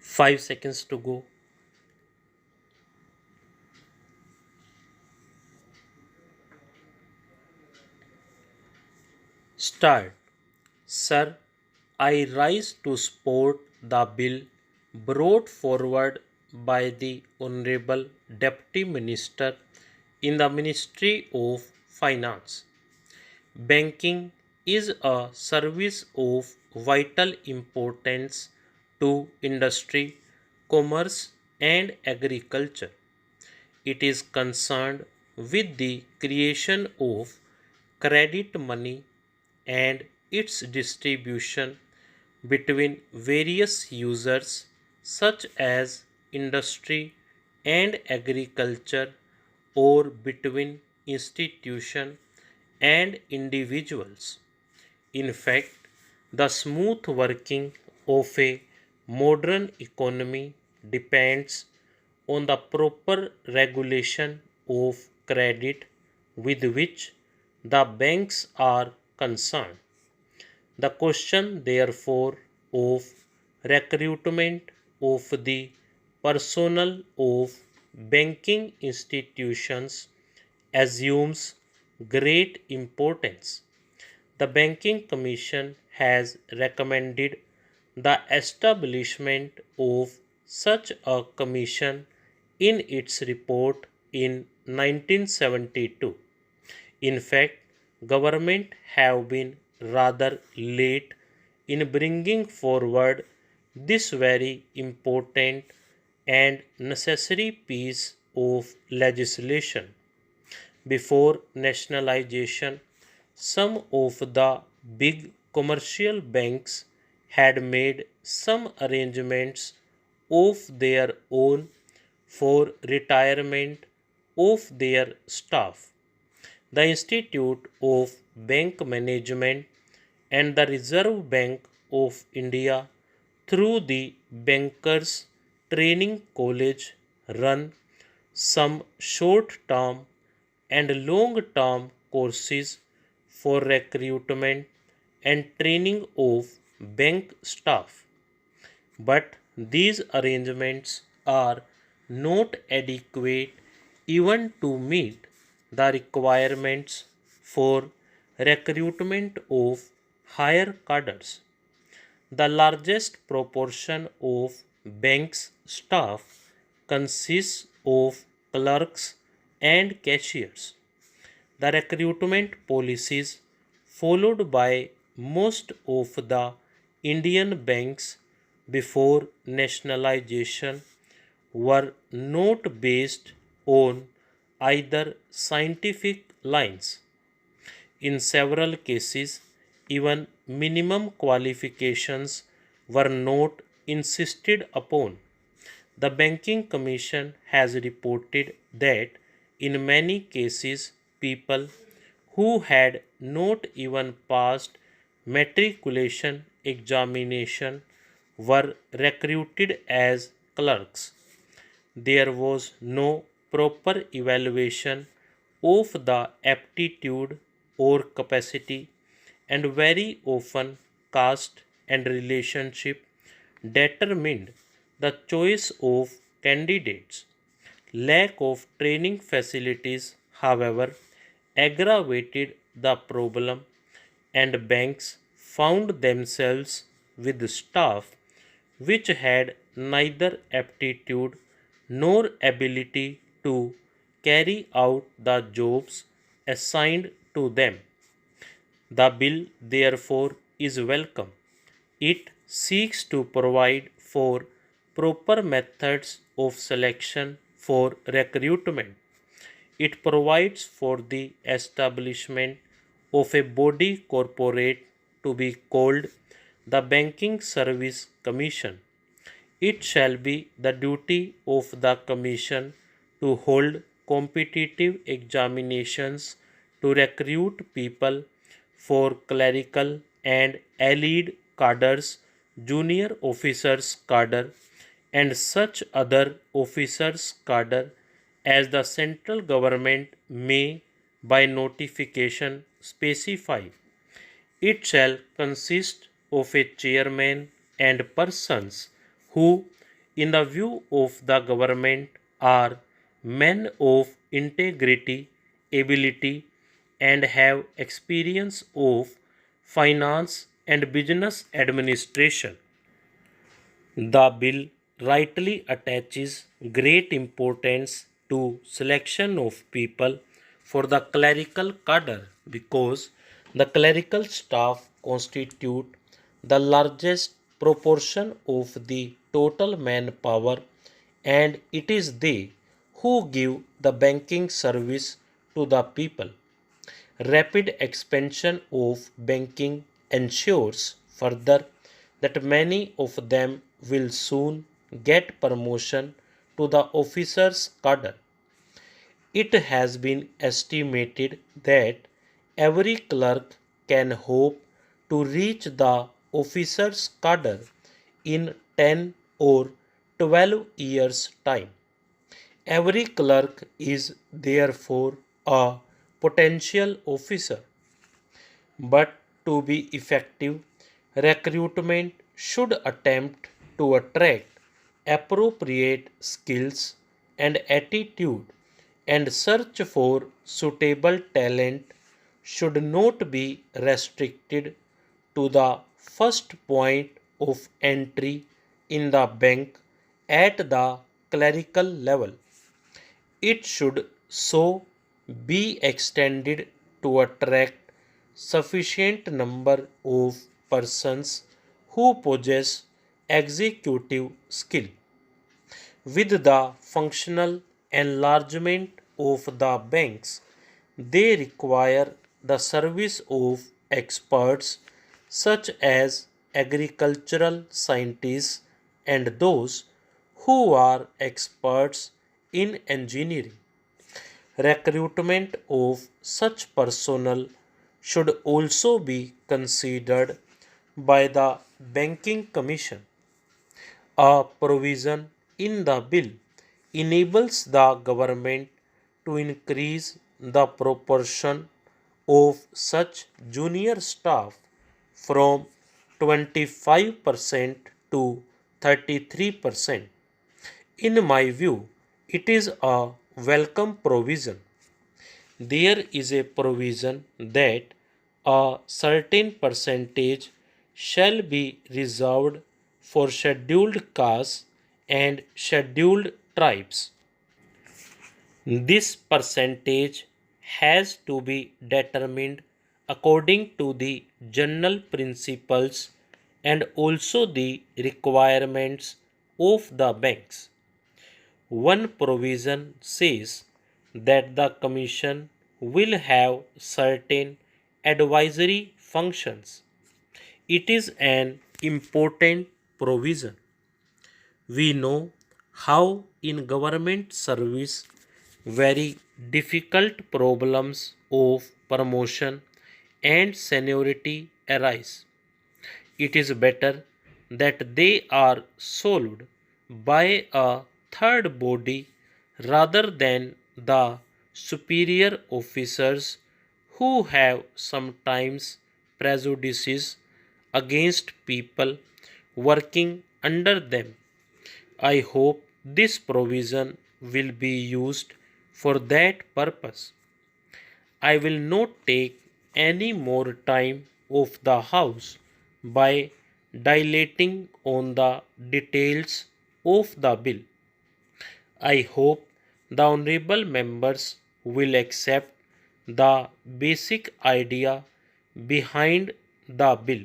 5 seconds to go. Start. Sir, I rise to support the bill brought forward by the Honorable Deputy Minister in the Ministry of Finance. Banking is a service of vital importance to industry, commerce, and agriculture. It is concerned with the creation of credit money and its distribution between various users such as industry and agriculture or between institutions and individuals. In fact, the smooth working of a modern economy depends on the proper regulation of credit with which the banks are concerned. The question, therefore, of recruitment of the personnel of banking institutions assumes great importance. The Banking Commission has recommended the establishment of such a commission in its report in 1972. In fact, government have been rather late in bringing forward this very important and necessary piece of legislation. Before nationalization, some of the big commercial banks had made some arrangements of their own for retirement of their staff. The Institute of Bank Management and the Reserve Bank of India, through the Bankers Training College, run some short term and long term courses for recruitment and training of bank staff. But these arrangements are not adequate even to meet the requirements for recruitment of higher cadres. The largest proportion of banks' staff consists of clerks and cashiers. The recruitment policies followed by most of the Indian banks before nationalization were not based on either scientific lines. In several cases, even minimum qualifications were not insisted upon. The Banking Commission has reported that in many cases, people who had not even passed matriculation examination were recruited as clerks. There was no proper evaluation of the aptitude or capacity, and very often caste and relationship determined the choice of candidates. Lack of training facilities, however, aggravated the problem, and banks found themselves with staff which had neither aptitude nor ability to carry out the jobs assigned to them. The bill, therefore, is welcome. It seeks to provide for proper methods of selection for recruitment. It provides for the establishment of a body corporate to be called the Banking Service Commission. It shall be the duty of the Commission to hold competitive examinations to recruit people for clerical and allied cadres, junior officers cadre, and such other officers cadre as the central government may by notification specify. It shall consist of a chairman and persons who, in the view of the government, are men of integrity, ability, and have experience of finance and business administration. The bill rightly attaches great importance to selection of people for the clerical cadre because the clerical staff constitute the largest proportion of the total manpower, and it is they who give the banking service to the people. Rapid expansion of banking ensures further that many of them will soon get promotion to the officers' cadre. It has been estimated that every clerk can hope to reach the officers' cadre in 10 or 12 years' time. Every clerk is therefore a potential officer. But to be effective, recruitment should attempt to attract appropriate skills and attitude, and search for suitable talent should not be restricted to the first point of entry in the bank at the clerical level. It should so be extended to attract sufficient number of persons who possess executive skill. With the functional enlargement of the banks, they require the service of experts such as agricultural scientists and those who are experts in engineering. Recruitment of such personnel should also be considered by the Banking Commission. A provision in the bill enables the government to increase the proportion of such junior staff from 25% to 33%. In my view, it is a welcome provision. There is a provision that a certain percentage shall be reserved for scheduled castes and scheduled tribes. This percentage has to be determined according to the general principles and also the requirements of the banks. One provision says that the Commission will have certain advisory functions. It is an important provision. We know how in government service very difficult problems of promotion and seniority arise. It is better that they are solved by a third body rather than the superior officers who have sometimes prejudices against people working under them. I hope this provision will be used for that purpose. I will not take any more time of the House by dilating on the details of the bill. I hope the honorable members will accept the basic idea behind the bill.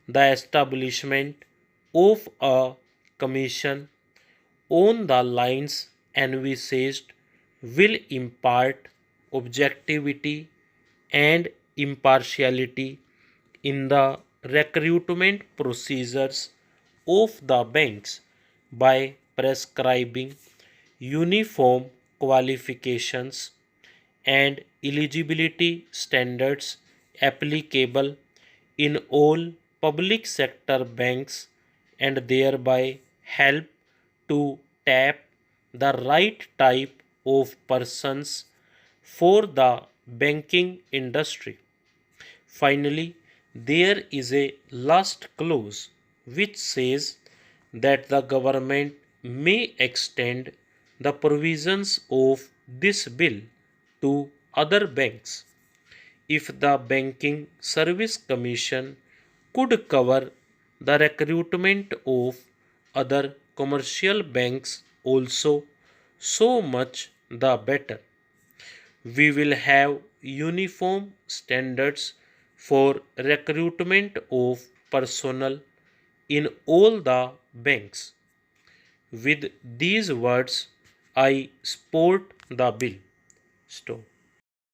The establishment of a commission on the lines envisaged will impart objectivity and impartiality in the recruitment procedures of the banks by prescribing uniform qualifications and eligibility standards applicable in all public sector banks and thereby help to tap the right type of persons for the banking industry. Finally, there is a last clause which says that the government may extend the provisions of this bill to other banks if the Banking Service Commission could cover the recruitment of other commercial banks also, so much the better. We will have uniform standards for recruitment of personnel in all the banks. With these words, I support the bill. Stop.